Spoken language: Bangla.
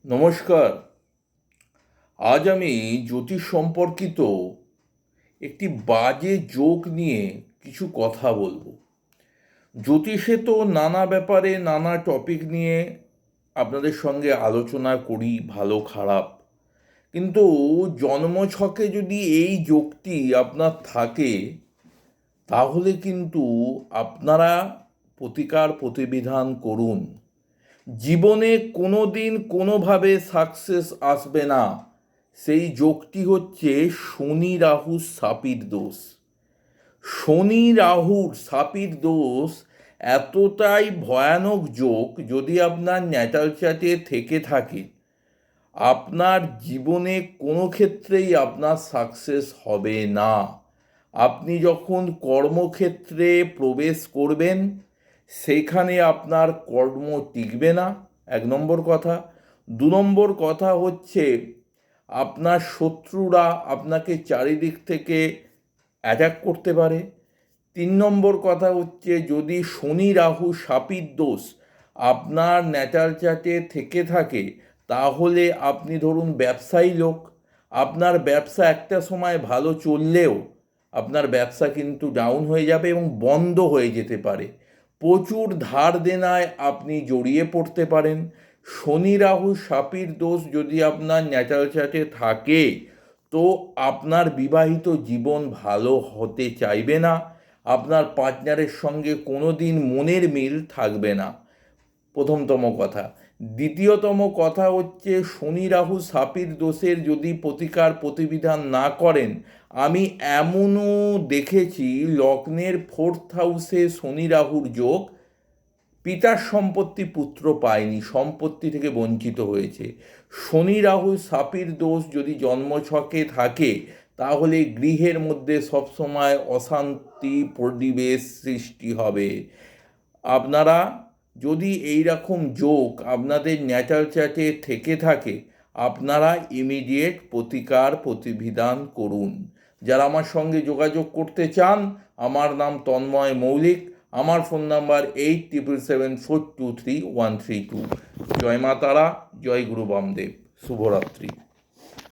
নমস্কার। আজ আমি জ্যোতিষ সম্পর্কিত একটি বাজে যোগ নিয়ে কিছু কথা বলবো। জ্যোতিষে তো নানা ব্যাপারে নানা টপিক নিয়ে আপনাদের সঙ্গে আলোচনা করি, ভালো খারাপ। কিন্তু জন্মছকে যদি এই যোগটি আপনার থাকে, তাহলে কিন্তু আপনারা প্রতিকার প্রতিবিধান করুন। জীবনে কোনো দিন কোনোভাবে সাকসেস আসবে না। সেই যোগটি হচ্ছে শনি রাহুর শাপির দোষ। শনি রাহুর শাপির দোষ এতটাই ভয়ানক যোগ, যদি আপনার ন্যাটাল চার্টে থেকে থাকে, আপনার জীবনে কোনো ক্ষেত্রেই আপনার সাকসেস হবে না। আপনি যখন কর্মক্ষেত্রে প্রবেশ করবেন, সেখানে আপনার কর্ম টিকবে না, 1 নম্বর কথা। 2 নম্বর কথা হচ্ছে, আপনার শত্রুরা আপনাকে চারিদিক থেকে অ্যাটাক করতে পারে। 3 নম্বর কথা হচ্ছে, যদি শনি রাহু শাপির দোষ আপনার ন্যাটাল চার্টে থেকে থাকে, তাহলে আপনি ধরুন ব্যবসায়ী লোক, আপনার ব্যবসা একটা সময় ভালো চললেও আপনার ব্যবসা কিন্তু ডাউন হয়ে যাবে এবং বন্ধ হয়ে যেতে পারে। প্রচুর ধার দেনায় আপনি জড়িয়ে পড়তে পারেন। শনি রাহু শাপির দোষ যদি আপনার ন্যাটাল চার্টে থাকে, তো আপনার বিবাহিত জীবন ভালো হতে চাইবে না। আপনার পার্টনারের সঙ্গে কোনো দিন মনের মিল থাকবে না, প্রথমতম কথা। দ্বিতীয়তম কথা হচ্ছে, শনি রাহু শাপির দোষের যদি প্রতিকার প্রতিবিধান না করেন, আমি এমনও দেখেছি লগ্নের 4th হাউসে শনি রাহুর যোগ, পিতার সম্পত্তি পুত্র পায়নি, সম্পত্তি থেকে বঞ্চিত হয়েছে। শনি রাহু শাপির দোষ যদি জন্মছকে থাকে, তাহলে গৃহের মধ্যে সবসময় অশান্তি পরিবেশ সৃষ্টি হবে। আপনারা যদি এই রকম যোগ আপনাদের ন্যাটাল চার্টে থেকে থাকে, আপনারা ইমিডিয়েট প্রতিকার প্রতিবিধান করুন। যারা আমার সঙ্গে যোগাযোগ করতে চান, আমার নাম তন্ময় মৌলিক। আমার ফোন নাম্বার 8777423132। জয় মা তারা, জয় গুরু বামদেব। শুভরাত্রি।